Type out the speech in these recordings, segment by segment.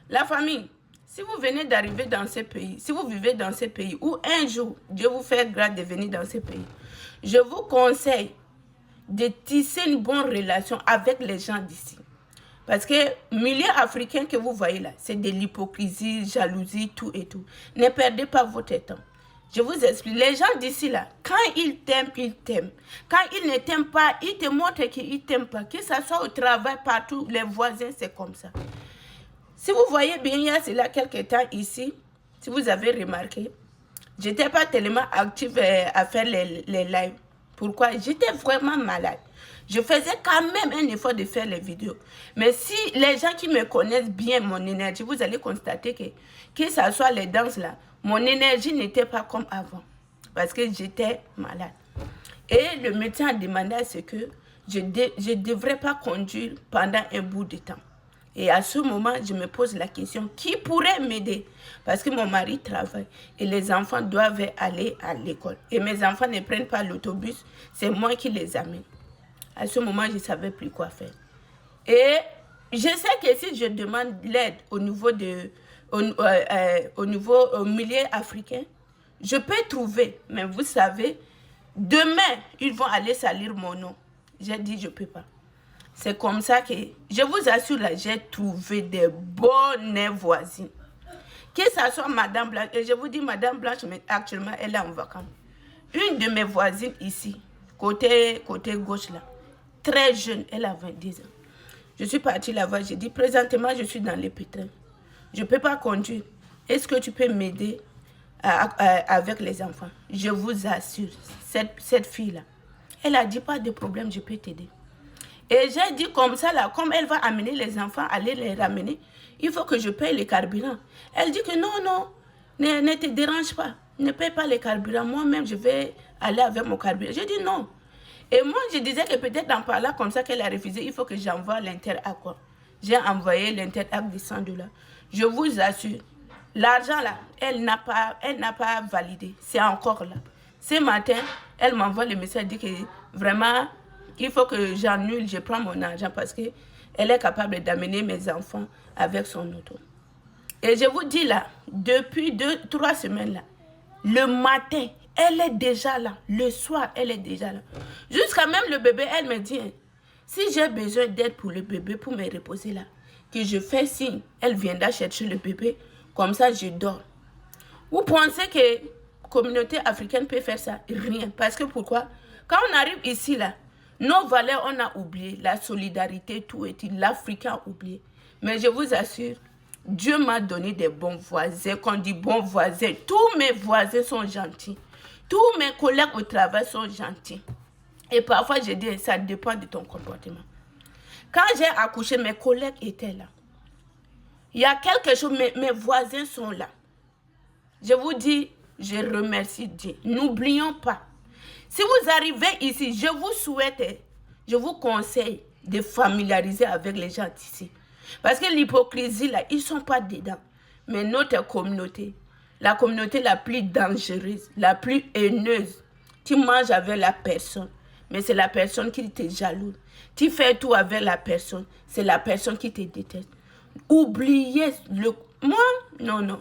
La famille, si vous venez d'arriver dans ce pays, si vous vivez dans ce pays, ou un jour, Dieu vous fait grâce de venir dans ce pays, je vous conseille de tisser une bonne relation avec les gens d'ici. Parce que le milieu africain que vous voyez là, c'est de l'hypocrisie, jalousie, tout et tout. Ne perdez pas votre temps. Je vous explique. Les gens d'ici là, quand ils t'aiment, ils t'aiment. Quand ils ne t'aiment pas, ils te montrent qu'ils ne t'aiment pas. Que ce soit au travail, partout, les voisins, c'est comme ça. Si vous voyez bien, il y a cela quelques temps ici, si vous avez remarqué, je n'étais pas tellement active à faire les lives. Pourquoi? J'étais vraiment malade. Je faisais quand même un effort de faire les vidéos. Mais si les gens qui me connaissent bien mon énergie, vous allez constater que ce soit les danses là, mon énergie n'était pas comme avant. Parce que j'étais malade. Et le médecin a demandé à ce que je ne devrais pas conduire pendant un bout de temps. Et à ce moment, je me pose la question, qui pourrait m'aider? Parce que mon mari travaille et les enfants doivent aller à l'école. Et mes enfants ne prennent pas l'autobus, c'est moi qui les amène. À ce moment, je ne savais plus quoi faire. Et je sais que si je demande l'aide au niveau au milieu africain, je peux trouver. Mais vous savez, demain, ils vont aller salir mon nom. J'ai dit, je ne peux pas. C'est comme ça que, je vous assure, là, j'ai trouvé des bonnes voisines. Que ce soit Madame Blanche, et je vous dis, Madame Blanche, mais actuellement, elle est en vacances. Une de mes voisines ici, côté gauche là, très jeune, elle a 20 ans. Je suis partie là-bas, j'ai dit, présentement, je suis dans les pétrins. Je ne peux pas conduire. Est-ce que tu peux m'aider avec les enfants? Je vous assure, cette fille-là, elle a dit, pas de problème, je peux t'aider. Et j'ai dit comme ça, là, comme elle va amener les enfants, aller les ramener, il faut que je paye les carburants. Elle dit que non, ne te dérange pas, ne paye pas les carburants. Moi-même, je vais aller avec mon carburant. J'ai dit non. Et moi, je disais que peut-être en parlant comme ça qu'elle a refusé, il faut que j'envoie l'Interac. J'ai envoyé l'Interac de 100 $. Je vous assure, l'argent là, elle n'a pas validé. C'est encore là. Ce matin, elle m'envoie le message, elle dit que vraiment, il faut que j'annule, je prends mon argent parce qu'elle est capable d'amener mes enfants avec son auto. Et je vous dis là, depuis 2-3 semaines là, le matin, elle est déjà là. Le soir, elle est déjà là. Jusqu'à même le bébé, elle me dit, si j'ai besoin d'aide pour le bébé, pour me reposer là, que je fais signe, elle viendra chercher le bébé, comme ça je dors. Vous pensez que la communauté africaine peut faire ça? Rien. Parce que pourquoi? Quand on arrive ici là, nos valeurs, on a oublié. La solidarité, tout et tout. L'Africain a oublié. Mais je vous assure, Dieu m'a donné des bons voisins. Quand on dit bons voisins, tous mes voisins sont gentils. Tous mes collègues au travail sont gentils. Et parfois, je dis, ça dépend de ton comportement. Quand j'ai accouché, mes collègues étaient là. Il y a quelque chose, mes voisins sont là. Je vous dis, je remercie Dieu. N'oublions pas. Si vous arrivez ici, je vous souhaite, je vous conseille de familiariser avec les gens d'ici. Parce que l'hypocrisie, là, ils ne sont pas dedans. Mais notre communauté, la communauté la plus dangereuse, la plus haineuse, tu manges avec la personne, mais c'est la personne qui te jalouse. Tu fais tout avec la personne, c'est la personne qui te déteste. Oubliez le... Moi, non.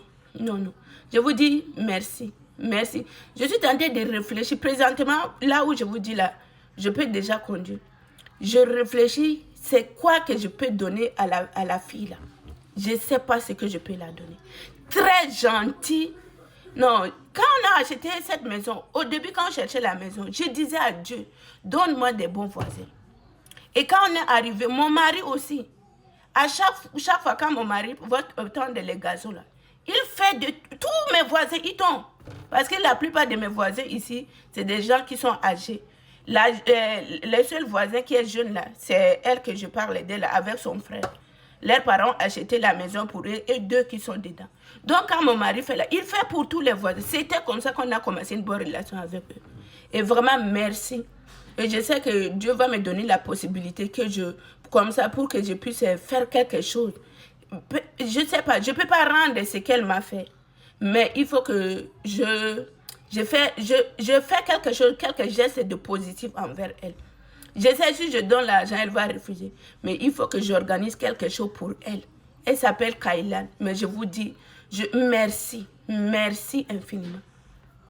Je vous dis merci. Merci. Je suis en train de réfléchir. Présentement, là où je vous dis là, je peux déjà conduire. Je réfléchis, c'est quoi que je peux donner à la fille là. Je ne sais pas ce que je peux la donner. Très gentil. Non, quand on a acheté cette maison, au début quand on cherchait la maison, je disais à Dieu, donne-moi des bons voisins. Et quand on est arrivé, mon mari aussi, à chaque fois quand mon mari va tendre les gazons là, il fait de tous mes voisins, ils tombent. Parce que la plupart de mes voisins ici, c'est des gens qui sont âgés. Les seuls voisins qui est jeune là, c'est elle que je parle d'elle avec son frère. Leurs parents ont acheté la maison pour eux et 2 qui sont dedans. Donc quand mon mari fait là, il fait pour tous les voisins. C'était comme ça qu'on a commencé une bonne relation avec eux. Et vraiment merci. Et je sais que Dieu va me donner la possibilité comme ça, pour que je puisse faire quelque chose. Je ne sais pas, je ne peux pas rendre ce qu'elle m'a fait. Mais il faut que je fais quelque chose, quelques gestes de positif envers elle. Je sais, si je donne l'argent, elle va refuser. Mais il faut que j'organise quelque chose pour elle. Elle s'appelle Kailan. Mais je vous dis, merci infiniment.